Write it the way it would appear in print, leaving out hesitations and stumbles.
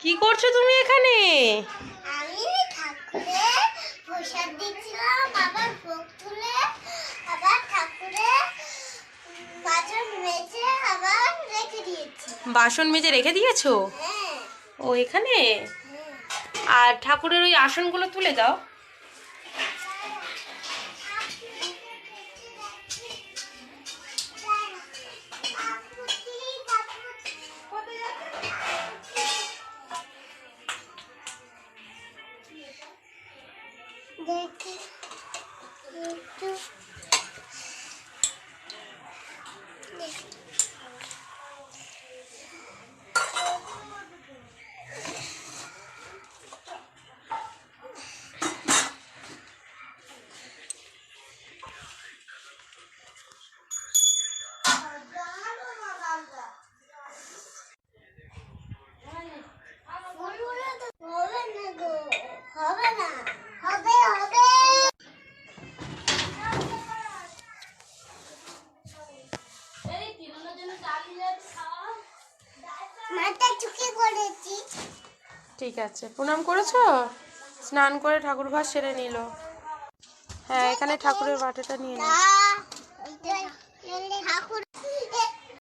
কি করছো তুমি এখানে? আমি ঠাকুরে প্রসাদ দিচ্ছিলাম, আবার ভোগ তুলে আবার ঠাকুরে বাসন মেজে আবার রেখে দিয়েছি। বাসন মেজে রেখে দিয়েছো? হ্যাঁ। ও এখানে। আর ঠাকুরের ওই আসনগুলো তুলে দাও। দেখি একটু হবে না, হবে হবে। মাথা চুকে করেছি। ঠিক আছে, প্রণাম করেছো? স্নান করে ঠাকুর ঘর সেরে নিল। হ্যাঁ, এখানে ঠাকুরের বাটিটা নিয়ে নাও। ঠাকুর